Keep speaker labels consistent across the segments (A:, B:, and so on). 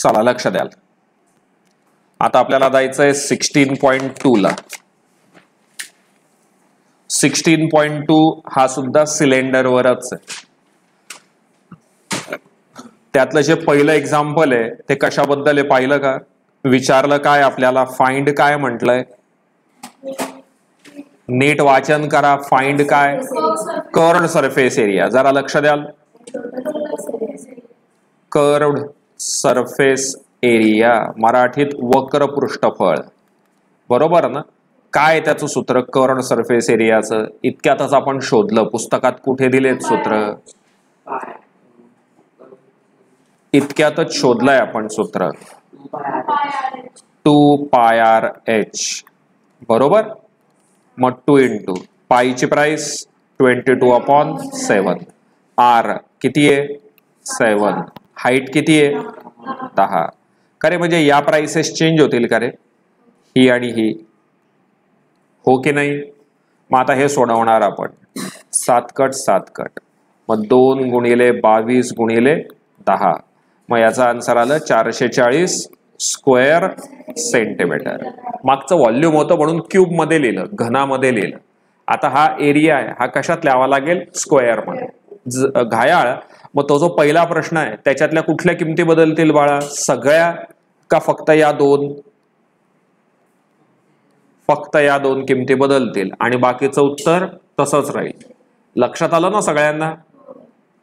A: चला लक्ष द्याल. आता आपल्याला जायचंय 16.2 ला. 16.2 हा सुद्धा सिलेंडरवरच आहे. त्यातलं जे पहिलं एक्झाम्पल आहे ते कशाबद्दल आहे पाहिलं का? विचारलं काय आपल्याला, फाइंड काय म्हटलंय, नीट वाचन करा. फाइंड काय, कर्व्ड सरफेस एरिया. जरा लक्ष द्याल. कर्व्ड सरफेस एरिया, मराठीत वक्र पृष्ठफळ. बरोबर ना? काय त्याचं सूत्र कर्व्ड सरफेस एरियाचं? इतक्यातच आपण शोधलं. पुस्तकात कुठे दिलेत सूत्र? इतक्यातच शोधलंय आपण सूत्र. 2πrh. बरोबर. मग 2 इंटू पाईची प्राइस 22/7. आर किती आहे? 7. हाईट किती आहे? 10. का रे, म्हणजे या प्राइसेस चेंज होतील का रे, ही आणि ही? हो की नाही? मग आता हे सोडवणार आपण. 7 कट 7 कट, मग 2 गुणिले 22 गुणिले 10. मग याचा आन्सर आलं 440 स्क्वेअर सेंटीमीटर. मागचं व्हॉल्यूम होतं म्हणून क्यूब मध्ये लिहिलं, घनामध्ये लिहिलं. आता हा एरिया आहे, हा कशात लिहावा लागेल? स्क्वेअर मध्ये. घायाळ. मग तो जो पहिला प्रश्न आहे त्याच्यातल्या कुठल्या किमती बदलतील बाळा? सगळ्या का फक्त या दोन? फक्त या दोन किमती बदलतील आणि बाकीचं उत्तर तसंच राहील. लक्षात आलं ना सगळ्यांना?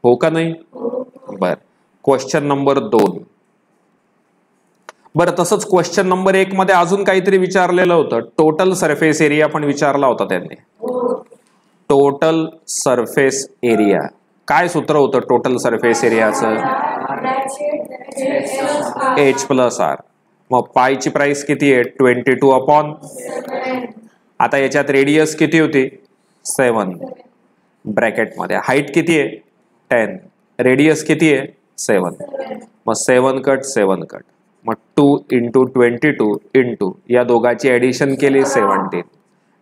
A: हो का नाही? बर. Question number 2. बरं, तसंच क्वेश्चन नंबर 1 मध्ये अजून काहीतरी विचारलेलं होतं. टोटल सरफेस एरिया पण विचारला होता त्यांनी. टोटल सरफेस एरिया काय सूत्र होतं टोटल सरफेस एरियाचं? h+r. मग पायची प्राइस किती आहे? 22/7. आता याच्यात रेडियस किती होती? 7 ब्रॅकेटमध्ये. हाईट किती आहे? 10. रेडियस किती आहे? 7. मग 7 कट 7 कट, मग 2 इंटू 22 इंटू या दोघांची ऍडिशन केली 17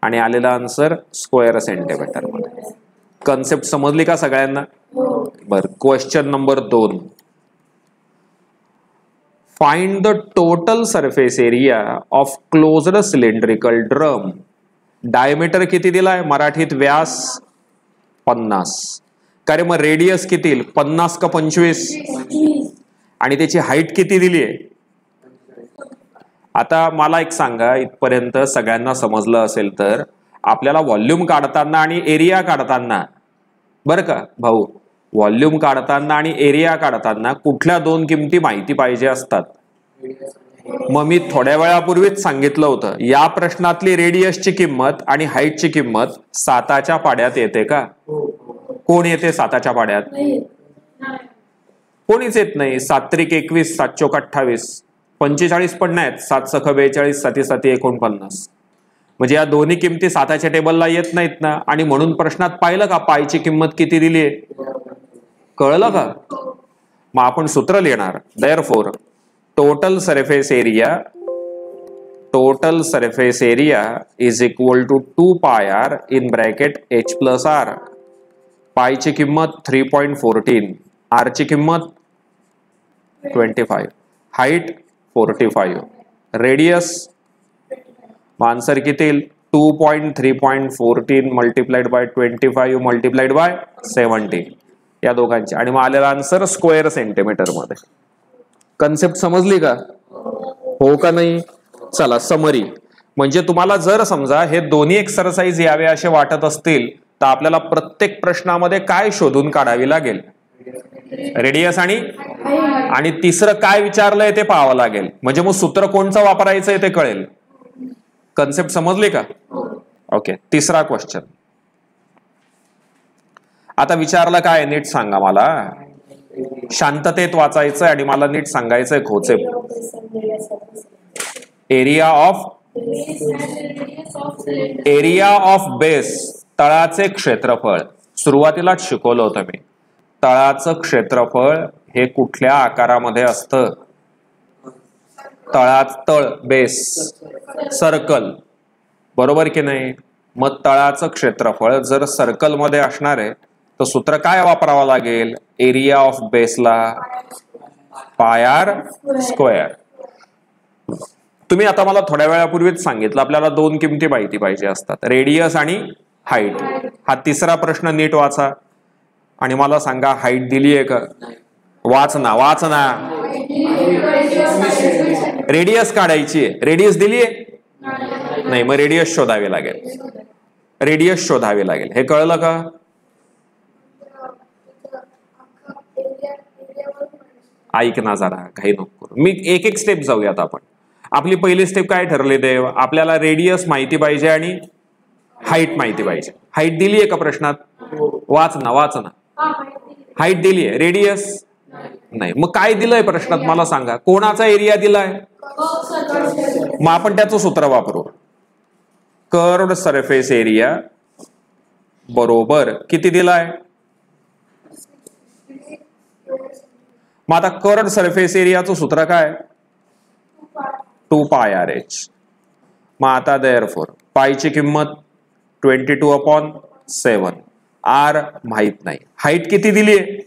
A: आणि आलेला आन्सर स्क्वेअर सेंटीमीटर मध्ये. कन्सेप्ट समजली का सगळ्यांना? बर. Question number 2. Find the total surface area of closed cylindrical drum. Diameter किती दिलाय? मराठीत व्यास 50. का रे, मग रेडियस किती? 50 का 25? आणि त्याची हाईट किती दिली आहे? आता मला एक सांगा, इथपर्यंत सगळ्यांना समजलं असेल तर आपल्याला व्हॉल्यूम काढताना आणि एरिया काढताना, बरं का भाऊ, व्हॉल्यूम काढताना आणि एरिया काढताना कुठल्या दोन किमती माहिती पाहिजे असतात? मग मी थोड्या वेळापूर्वीच सांगितलं होतं, या प्रश्नातली रेडियसची किंमत आणि हाईटची किंमत 7च्या पाड्यात येते का? कोण येते 7च्या पाड्यात? कोणीच येत नाही. 7 त्रिक 21, 7 चोक 28, 45 पण नाहीत. 7 सख 42, 7 7 49. म्हणजे या दोन्ही किमती 7च्या टेबलला येत नाहीत ना. आणि म्हणून प्रश्नात पाहिलं का पायची किंमत किती दिली आहे? कळलं का? मग आपण सूत्र लिहिणार. Therefore total surface area is equal to 2πr in bracket h+r. पायची किंमत 3.14, आर ची किंमत 25, हाईट 45, रेडियस आन्सर किती? 2.3.14 मल्टिप्लाइड बाय 25 मल्टिप्लाइड बाय 70 या दोघांची. आणि मग आलेला आन्सर स्क्वेअर सेंटीमीटर मध्ये. कन्सेप्ट समजली का? हो का नाही? चला समरी. म्हणजे तुम्हाला जर समजा हे दोन्ही एक्सरसाइज यावे असे वाटत असतील तर आपल्याला प्रत्येक प्रश्नामध्ये काय शोधून काढावी लागेल? रेडियस आणि तिसरं काय विचारलंय ते पाहावं लागेल. म्हणजे मग सूत्र कोणचं वापरायचंय ते कळेल. कन्सेप्ट समजली का? ओके. तिसरा क्वेश्चन. आता विचारलं काय नीट सांगा मला. शांततेत वाचायचंय आणि मला नीट सांगायचंय खोचे. एरिया ऑफ बेस, तळाचे क्षेत्रफळ. सुरुवातीलाच शिकवलं होतं मी. तळाचं क्षेत्रफळ हे कुठल्या आकारामध्ये असतं? तळ बेस सर्कल, बरोबर की नाही? मग तळाचं क्षेत्रफळ जर सर्कल मध्ये असणार आहे तर सूत्र काय वापरावं लागेल? एरिया ऑफ बेसला पाय आर स्क्वेअर. तुम्ही आता मला थोड्या वेळापूर्वीच सांगितलं आपल्याला दोन किमती माहिती पाहिजे असतात, रेडियस आणि हाईट. हा तिसरा प्रश्न नीट वाचा आणि मला सांगा हाईट दिली आहे का? वाच ना वाच ना. रेडियस काढायची आहे, रेडियस दिली आहे नाही, मग रेडियस शोधावी लागेल. रेडियस शोधावी लागेल, हे कळलं का? ऐक ना जरा, काही नको करू. मी एक एक स्टेप जाऊयात आपण. आपली पहिली स्टेप काय ठरले देव? आपल्याला रेडियस माहिती पाहिजे आणि हाईट माहिती पाहिजे. हाईट दिली आहे का प्रश्नात? वाच ना वाच ना. हाईट दिली आहे, रेडियस नाही. मग काय दिलंय प्रश्नात मला सांगा? कोणाचा एरिया दिलाय? मग आपण त्याचं सूत्र वापरू. कर्व्ड सरफेस एरिया बरोबर किती दिलाय? मग आता कर्व्ड सरफेस एरियाचं सूत्र काय? 2 पाय आर एच. मग आता देअरफॉर पायची किंमत 22/7. आर माहित नाही. हाईट किती दिली आहे?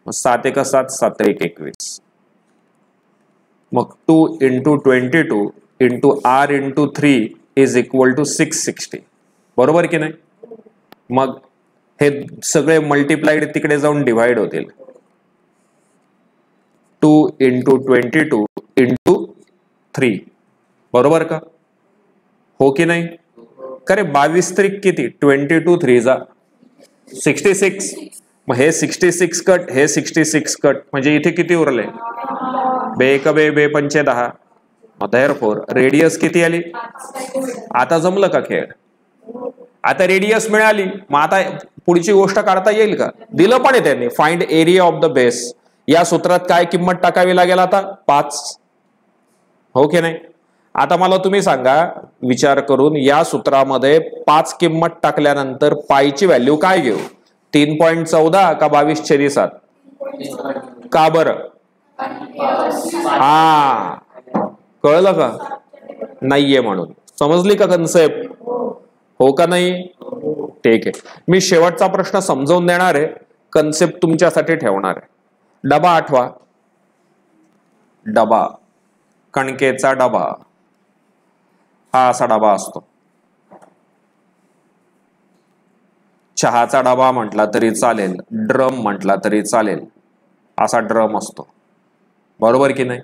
A: 7 × 7 7 × 21. मग 2 × 22 × r × 3 इज इक्वल टू 660. बरोबर की नाही? मग हे सगळे मल्टिप्लाइड तिकडे जाऊन डिवाइड होतील. 2 × 22 × 3. बरोबर का? हो की नाही? करे 22 त्रिक किती? 22 3 जा 66. मग हे 66 कट, हे 66 कट, म्हणजे इथे किती उरले? बे एक बे बे पंचे 10. देअरफॉर रेडियस किती आली? आता जमलं का खेळ? आता रेडियस मिळाली. मग आता पुढची गोष्ट काढता येईल का? दिलं पण आहे त्यांनी, find area of the base. या सूत्रात काय किंमत टाकावी लागेल आता? 5. हो की नाही? आता मला तुम्ही सांगा विचार करून, या सूत्रामध्ये 5 किंमत टाकल्यानंतर पायची व्हॅल्यू काय घेऊ? 3.14 का 22/7? का बरं? हा, कळलं का? नाहीये म्हणून. समजली का कन्सेप्ट? हो का नाही? ठीक आहे. मी शेवटचा प्रश्न समजावून देणार आहे, कन्सेप्ट तुमच्यासाठी ठेवणार आहे. डबा आठवा. डबा, कणकेचा डबा, हा असा डबा असतो. चहाचा डबा म्हटला तरी चालेल, ड्रम म्हटला तरी चालेल, असा ड्रम असतो. बरोबर की नाही?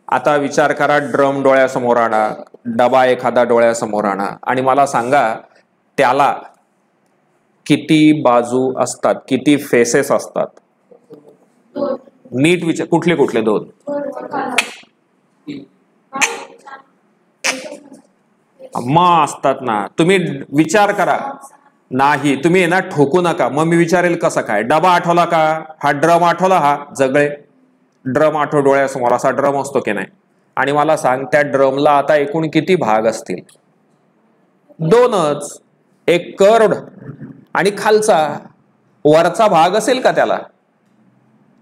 A: आता विचार करा, ड्रम डोळ्यासमोर आणा, डबा एखादा डोळ्यासमोर आणा आणि मला सांगा त्याला किती बाजू असतात, किती फेसेस असतात? नीट विचार. कुठले कुठले? 2. मग असतात ना. तुम्ही विचार करा. नाही, तुम्ही ना ठोकू नका. मग मी विचारेल कसं काय? डबा आठवला का? हा ड्रम आठवला? हा जगळे ड्रम आठव डोळ्यासमोर, असा ड्रम असतो की नाही? आणि मला सांग त्या ड्रमला आता एकूण किती भाग असतील? 2च. एक कर्व्ड आणि खालचा. वरचा भाग असेल का त्याला?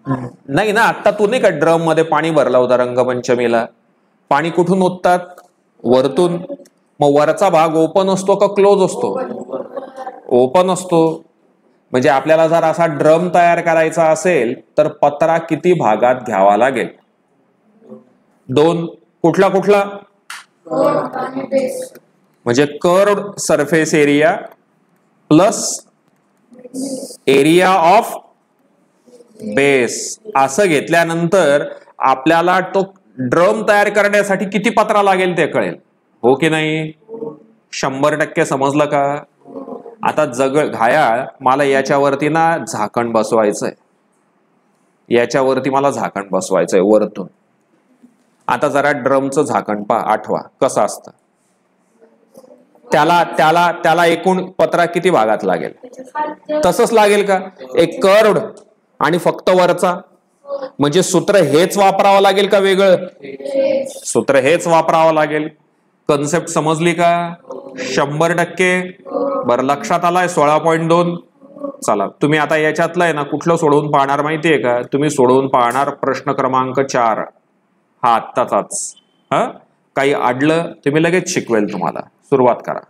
A: नाही ना. आता तू नाही का ड्रम मध्ये पाणी भरलं होतं रंगपंचमीला? पाणी कुठून ओततात? वरतून. मग वरचा भाग ओपन असतो का क्लोज असतो? ओपन असतो. म्हणजे आपल्याला जर असा ड्रम तयार करायचा असेल तर पत्रा किती भागात घ्यावा लागेल? 2. कुठला कुठला? म्हणजे curved surface area plus area of base असं घेतल्यानंतर आपल्याला तो ड्रम तयार करण्यासाठी किती पत्रा लागेल ते कळेल. हो की नाही? 100% समजलं का? आता घायाळ मला याच्यावरती ना झाकण बसवायचंय, याच्यावरती मला झाकण बसवायचंय वरतून. आता जरा ड्रमचं झाकण आठवा कसं असतं. त्याला त्याला त्याला एकूण पत्रा किती भागात लागेल? तसंच लागेल का? एक कर्व्ड आणि फक्त वरचा. म्हणजे सूत्र हेच वापरावं लागेल का वेगळं? सूत्र हेच वापरावं लागेल. कन्सेप्ट समजली का? 100%. बरं, लक्षात आलाय? 16.2. चला, तुम्ही आता याच्यातलं आहे ना कुठलं सोडवून पाहणार माहितीये का? तुम्ही सोडवून पाहणार प्रश्न क्रमांक 4. हा आत्ताचाच. काही अडलं तुम्ही लगेच शिकवेल तुम्हाला. सुरुवात करा.